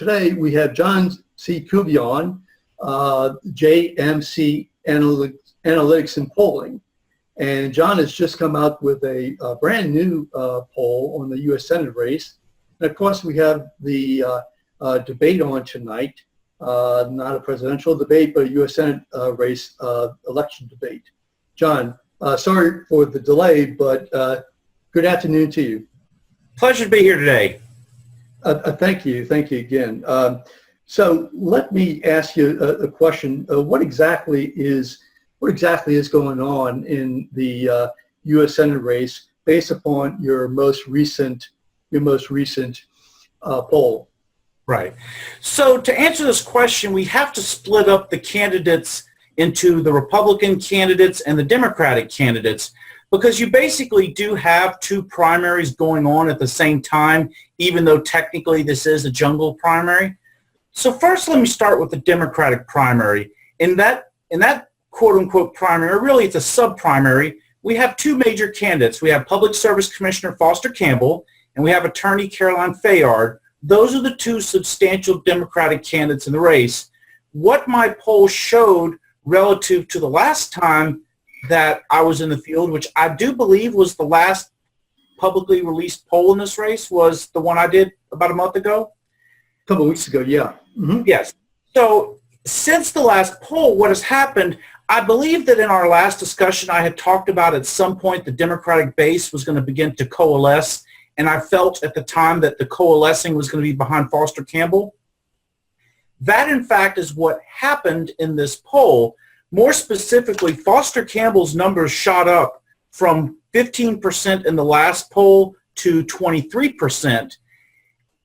today we have John C. Couvillon, JMC Analytics and Polling. And John has just come out with a brand new poll on the U.S. Senate race. And of course, we have the debate on tonight, not a presidential debate, but a U.S. Senate race election debate. John, sorry for the delay, but good afternoon to you. Pleasure to be here today. Thank you again. So let me ask you a question. What exactly is going on in the U.S. Senate race based upon your most recent poll? Right. So to answer this question, we have to split up the candidates into the Republican candidates and the Democratic candidates, because you basically do have two primaries going on at the same time, even though technically this is a jungle primary. So first, let me start with the Democratic primary. In that quote-unquote primary, or really it's a sub-primary, we have two major candidates. We have Public Service Commissioner Foster Campbell, and we have Attorney Caroline Fayard. Those are the two substantial Democratic candidates in the race. What my poll showed relative to the last time that I was in the field, which I do believe was the last publicly released poll in this race, was the one I did about a month ago. A couple of weeks ago, yeah. Mm-hmm. Yes. So since the last poll, what has happened, I believe that in our last discussion I had talked about at some point the Democratic base was going to begin to coalesce, and I felt at the time that the coalescing was going to be behind Foster Campbell. That, in fact, is what happened in this poll. More specifically, Foster Campbell's numbers shot up from 15% in the last poll to 23%.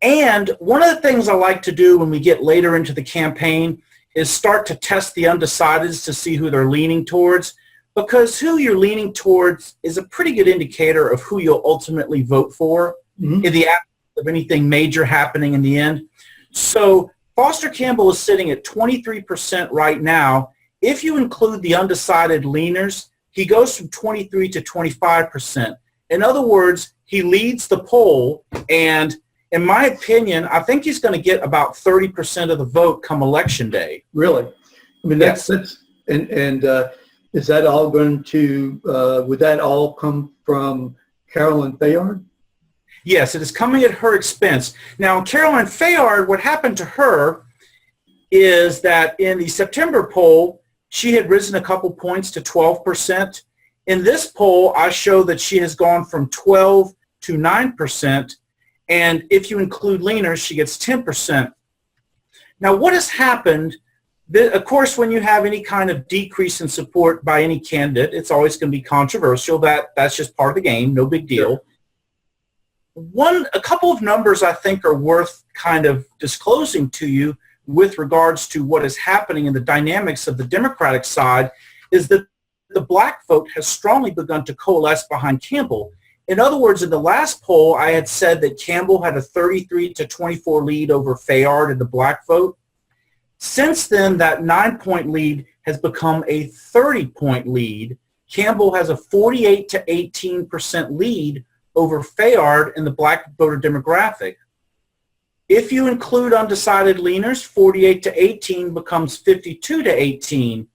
And one of the things I like to do when we get later into the campaign is start to test the undecideds to see who they're leaning towards, because who you're leaning towards is a pretty good indicator of who you'll ultimately vote for in the absence of anything major happening in the end. So Foster Campbell is sitting at 23% right now. If you include the undecided leaners, he goes from 23 to 25%. In other words, he leads the poll, and in my opinion, I think he's going to get about 30% of the vote come election day. Really? I mean, that's is that all going to, would that all come from Caroline Fayard? Yes, it is coming at her expense. Now, Caroline Fayard, what happened to her is that in the September poll, she had risen a couple points to 12%. In this poll, I show that she has gone from 12 to 9%. And if you include leaners, she gets 10%. Now, what has happened, of course, when you have any kind of decrease in support by any candidate, it's always going to be controversial. That's just part of the game, no big deal. A couple of numbers I think are worth kind of disclosing to you with regards to what is happening in the dynamics of the Democratic side is that the black vote has strongly begun to coalesce behind Campbell. In other words, in the last poll, I had said that Campbell had a 33 to 24 lead over Fayard in the black vote. Since then, that 9-point lead has become a 30-point lead. Campbell has a 48 to 18% lead over Fayard in the black voter demographic. If you include undecided leaners, 48 to 18 becomes 52 to 18.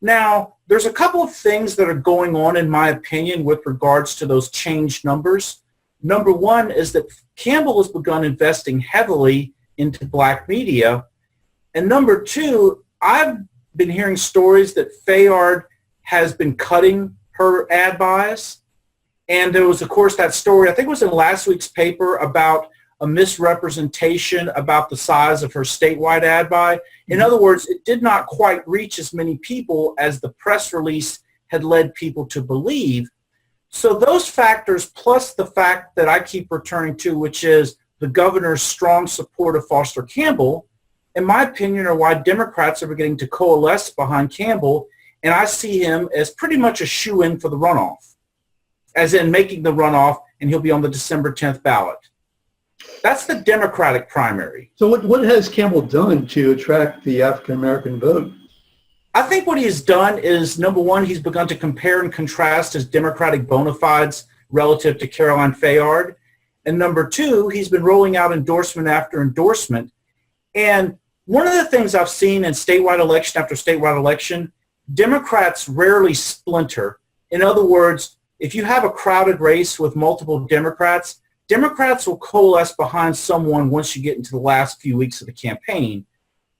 Now, there's a couple of things that are going on, in my opinion, with regards to those changed numbers. Number one is that Campbell has begun investing heavily into black media. And number two, I've been hearing stories that Fayard has been cutting her ad buys. And there was, of course, that story, I think it was in last week's paper, about a misrepresentation about the size of her statewide ad buy. In other words, it did not quite reach as many people as the press release had led people to believe. So those factors, plus the fact that I keep returning to, which is the governor's strong support of Foster Campbell, in my opinion, are why Democrats are beginning to coalesce behind Campbell, and I see him as pretty much a shoo-in for the runoff, as in making the runoff, and he'll be on the December 10th ballot. That's the Democratic primary. So what has Campbell done to attract the African-American vote? I think what he has done is, number one, he's begun to compare and contrast his Democratic bona fides relative to Caroline Fayard. And number two, he's been rolling out endorsement after endorsement. And one of the things I've seen in statewide election after statewide election, Democrats rarely splinter. In other words, if you have a crowded race with multiple Democrats, Democrats will coalesce behind someone once you get into the last few weeks of the campaign.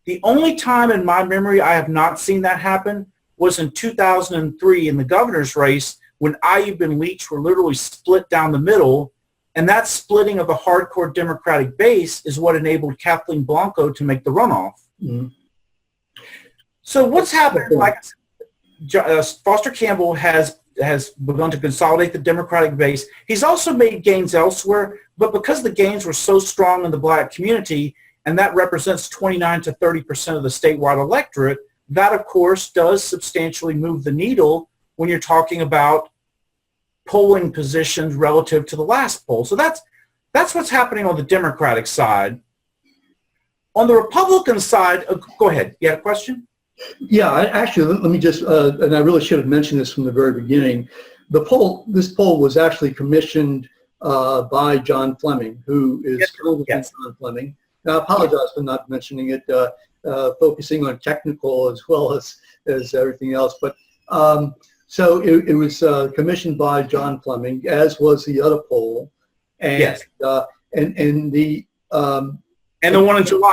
The only time in my memory I have not seen that happen was in 2003 in the governor's race when Ayoub and Leach were literally split down the middle, and that splitting of the hardcore Democratic base is what enabled Kathleen Blanco to make the runoff. Mm-hmm. So what's happened? Like Foster Campbell has begun to consolidate the Democratic base. He's also made gains elsewhere, but because the gains were so strong in the black community, and that represents 29 to 30% of the statewide electorate, that, of course, does substantially move the needle when you're talking about polling positions relative to the last poll. So that's what's happening on the Democratic side. On the Republican side, go ahead. You had a question? Yeah, actually, let me just, and I really should have mentioned this from the very beginning. This poll was actually commissioned by John Fleming, who is John Fleming. Now, I apologize for not mentioning it, focusing on technical as well as everything else. But so it was commissioned by John Fleming, as was the other poll, and yes. And the one in July